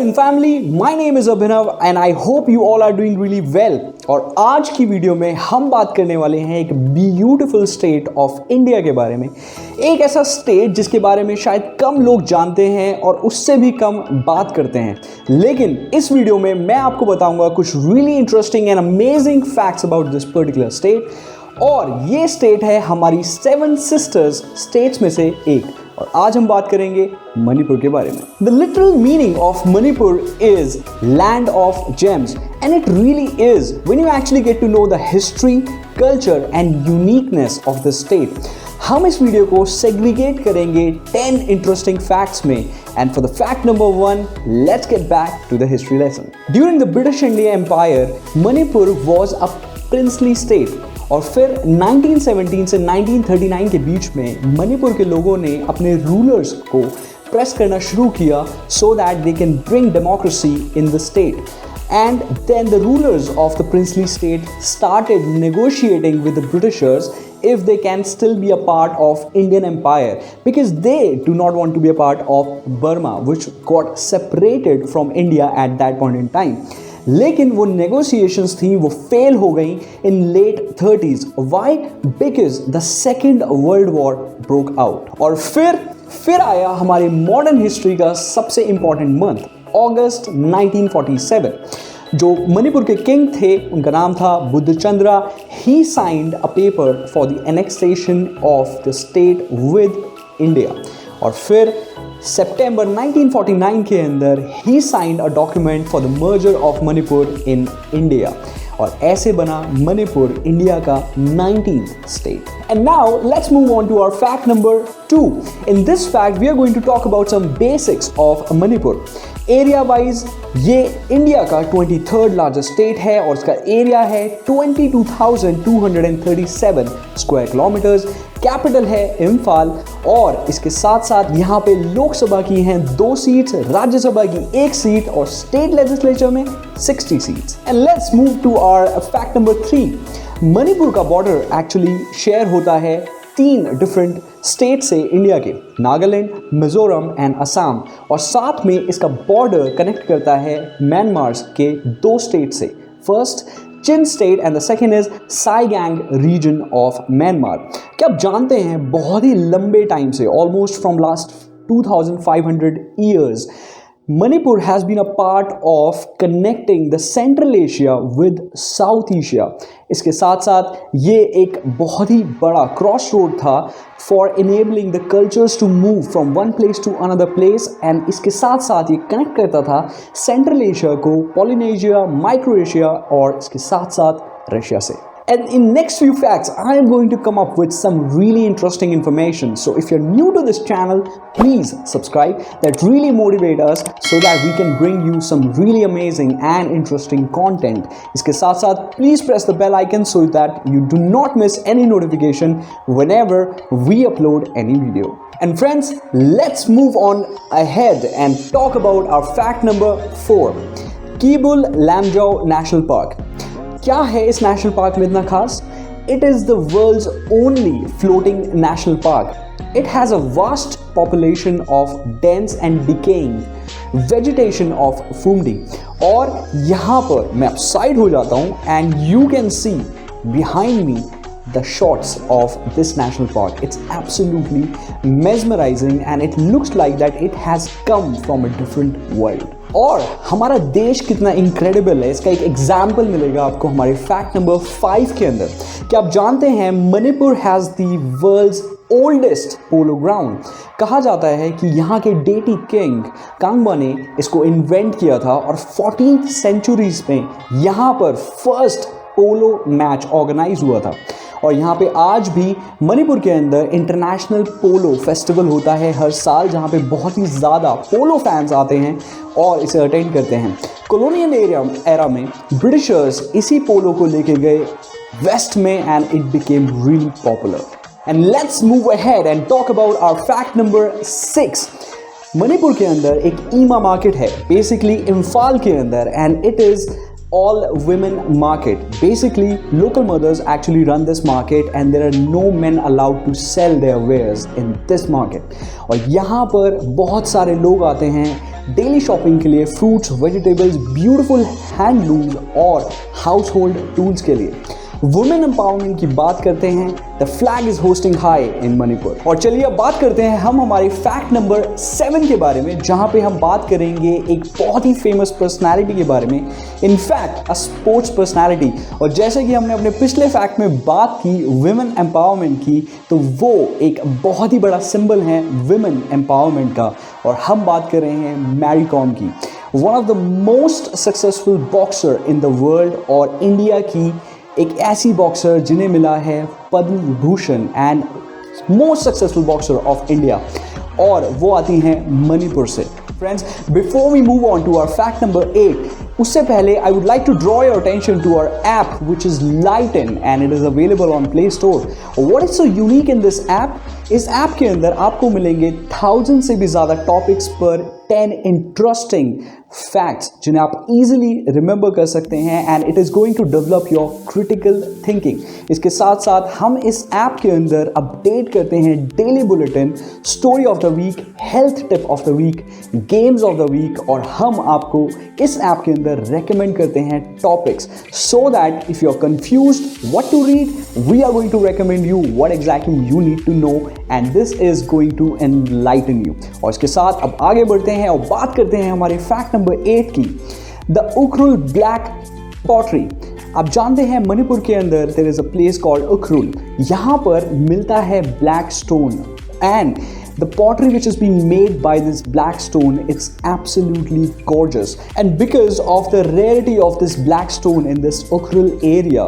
Young family, my name is Abhinav and I hope you all are doing really well. और आज की video में हम बात करने वाले हैं एक ब्यूटीफुल स्टेट ऑफ इंडिया के बारे में। एक ऐसा स्टेट जिसके बारे में शायद कम लोग जानते हैं और उससे भी कम बात करते हैं, लेकिन इस वीडियो में मैं आपको बताऊंगा कुछ really interesting and amazing facts about this particular state. और ये स्टेट है हमारी 7 सिस्टर्स स्टेट्स में से एक, और आज हम बात करेंगे मणिपुर के बारे में। The literal meaning of Manipur is land of gems, and it really is when you actually get to know the history, culture and uniqueness of the state. हम इस वीडियो को सेग्रीगेट करेंगे 10 इंटरेस्टिंग फैक्ट्स में, and for the fact number 1, let's get back to the history lesson. During the British India empire, Manipur was a princely state, और फिर 1917 से 1939 के बीच में मणिपुर के लोगों ने अपने रूलर्स को प्रेस करना शुरू किया so that they can bring democracy in the state. And then the rulers of the princely state started negotiating with the Britishers if they can still be a part of Indian Empire, because they do not want to be a part of Burma, which got separated from India at that point in time. लेकिन वो negotiations थी वो fail हो गई in late 30s। Why? Because the second world war broke out. और फिर आया हमारे मॉडर्न हिस्ट्री का सबसे इंपॉर्टेंट मंथ, अगस्त 1947। जो मणिपुर के किंग थे उनका नाम था Budhachandra. He signed a paper for the annexation of the state with India. और फिर सितंबर 1949 के अंदर he signed a document for the merger of Manipur in India, और ऐसे बना मणिपुर इंडिया का 19th state. And now let's move on to our fact number 2. In this fact we are going to talk about some basics of Manipur. Area wise ये India का 23rd largest state है और इसका area है 22,237 square kilometres. Capital है इम्फाल, और इसके साथ साथ यहाँ पे लोकसभा की हैं 2 सीट्स, राज्यसभा की 1 सीट, और स्टेट लेजिस्लेचर में 60 seats. And let's move to our fact number 3। Manipur का बॉर्डर एक्चुअली शेयर होता है 3 डिफरेंट स्टेट से इंडिया के, नागालैंड, मिजोरम एंड असम, और साथ में इसका बॉर्डर कनेक्ट करता है म्यांमार के 2 स्टेट से, first Chin state and the second is Sagaing region of Myanmar. क्या आप जानते हैं बहुत ही लंबे टाइम से, almost from last 2500 years, Manipur has been a part of connecting the Central Asia with South Asia. इसके साथ साथ ये एक बहुत ही बड़ा क्रॉस रोड था for enabling the cultures to move from one place to another place, and इसके साथ साथ ये कनेक्ट करता था सेंट्रल एशिया को पोलिनेशिया, माइक्रो एशिया और इसके साथ साथ रशिया से। And in next few facts, I am going to come up with some really interesting information. So if you're new to this channel, please subscribe. That really motivate us so that we can bring you some really amazing and interesting content. इसके साथ साथ please press the bell icon so that you do not miss any notification whenever we upload any video. And friends, let's move on ahead and talk about our fact number 4. Kibul Lamjau National Park. क्या है इस national park में इतना खास? It is the world's only floating national park. It has a vast population of dense and decaying vegetation of phumdi, और यहाँ पर मैं अब साइड हो जाता हूँ and you can see behind me the shots of this national park. It's absolutely mesmerizing and it looks like that it has come from a different world. और हमारा देश कितना इनक्रेडिबल है इसका एक एग्जाम्पल मिलेगा आपको हमारे फैक्ट नंबर 5 के अंदर। क्या आप जानते हैं Manipur has the world's oldest polo ground. कहा जाता है कि यहाँ के डेटी किंग कांगबा ने इसको इन्वेंट किया था, और 14th सेंचुरीज में यहाँ पर फर्स्ट पोलो मैच ऑर्गेनाइज हुआ था। और यहाँ पे आज भी मणिपुर के अंदर इंटरनेशनल पोलो फेस्टिवल होता है हर साल, जहाँ पे बहुत ही ज़्यादा पोलो फैंस आते हैं और इसे अटेंड करते हैं। कॉलोनियल एरा में ब्रिटिशर्स इसी पोलो को लेके गए वेस्ट में and it became really popular. And let's move ahead and talk about our fact number 6। Manipur के अंदर एक ईमा मार्केट है, बेसिकली इम्फाल के अंदर, and it is all women market. Basically, local mothers actually run this market and there are no men allowed to sell their wares in this market. और यहाँ पर बहुत सारे लोग आते हैं डेली शॉपिंग के लिए, फ्रूट्स, वेजिटेबल्स, ब्यूटीफुल हैंडलूम्स और हाउस होल्ड टूल्स के लिए। वुमेन एम्पावरमेंट की बात करते हैं, the flag is hosting high in Manipur. और चलिए अब बात करते हैं हम हमारे फैक्ट नंबर 7 के बारे में, जहां पे हम बात करेंगे एक बहुत ही फेमस पर्सनालिटी के बारे में, इनफैक्ट अ स्पोर्ट्स पर्सनालिटी। और जैसे कि हमने अपने पिछले फैक्ट में बात की वुमेन एम्पावरमेंट की, तो वो एक बहुत ही बड़ा सिंबल है वुमेन एम्पावरमेंट का, और हम बात कर रहे हैं मैरी कॉम की, one of the most successful boxer in the world, और इंडिया की एक ऐसी बॉक्सर जिन्हें मिला है Padma Vibhushan and most successful boxer of India, और वो आती हैं मणिपुर से। Friends, before we move on to our fact number 8, उससे पहले I would like to draw your attention to our app which is Lighten and it is available on play store. What is so unique in this app? इस app के अंदर आपको मिलेंगे 1000 से भी ज़्यादा टॉपिक्स पर 10 इंटरेस्टिंग फैक्ट्स जिन्हें आप इजीली रिमेंबर कर सकते हैं, and it is going to develop your critical thinking. इसके साथ साथ हम इस ऐप के अंदर अपडेट करते हैं daily bulletin, story of the week, health tip of the week, games of the week, और हम आपको इस ऐप के अंदर रेकमेंड करते हैं topics, so that if you are confused what to read, we are going to recommend you what exactly you need to know, and this is going to enlighten you. और इसके साथ अब आगे बढ़ते हैं और बात करते हैं हमारे फैक्ट नंबर 8 की, द उखरुल ब्लैक पॉटरी। आप जानते हैं मणिपुर के अंदर there is a place called Ukhrul, यहाँ पर मिलता है black stone, and the pottery which is being made by this black stone, it's absolutely gorgeous. And because of the rarity of this black stone in this Ukhrul area,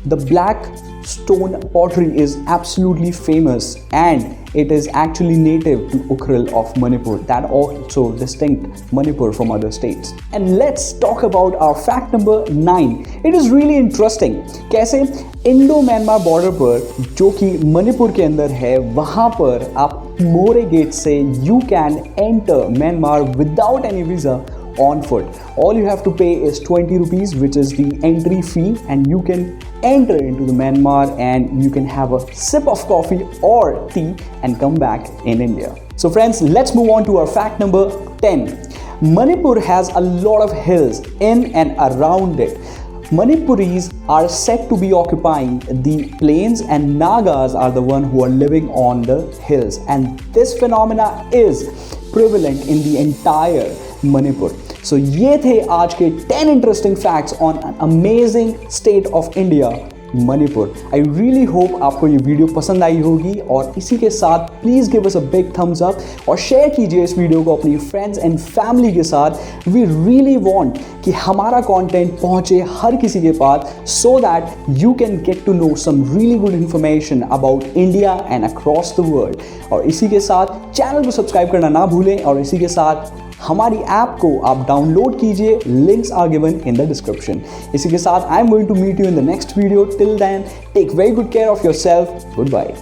the black stone pottery is absolutely famous, and it is actually native to Ukhrul of Manipur, that also distinct Manipur from other states. And let's talk about our fact number 9. It is really interesting कैसे Indo Myanmar border पर, जो कि मणिपुर के अंदर है, वहाँ पर आप मोरे गेट से you can enter Myanmar without any visa on foot. All you have to pay is 20 rupees, which is the entry fee, and you can enter into the Myanmar and you can have a sip of coffee or tea and come back in India. So friends, let's move on to our fact number 10. Manipur has a lot of hills in and around it. Manipuris are said to be occupying the plains and Nagas are the one who are living on the hills, and this phenomena is prevalent in the entire Manipur. So ये थे आज के 10 interesting facts on an amazing state of India, Manipur. I really hope आपको ये video पसंद आई होगी, और इसी के साथ please give us a big thumbs up और शेयर कीजिए इस वीडियो को अपनी फ्रेंड्स एंड फैमिली के साथ। वी रियली वांट कि हमारा कंटेंट पहुंचे हर किसी के पास, so that you can get to know some really good information about India and across the world. और इसी के साथ चैनल को सब्सक्राइब करना ना भूलें, और इसी के साथ हमारी ऐप को आप डाउनलोड कीजिए, links are given in the description. इसी के साथ I am going to meet you in the next video. Till then, take very good care of yourself. Good bye.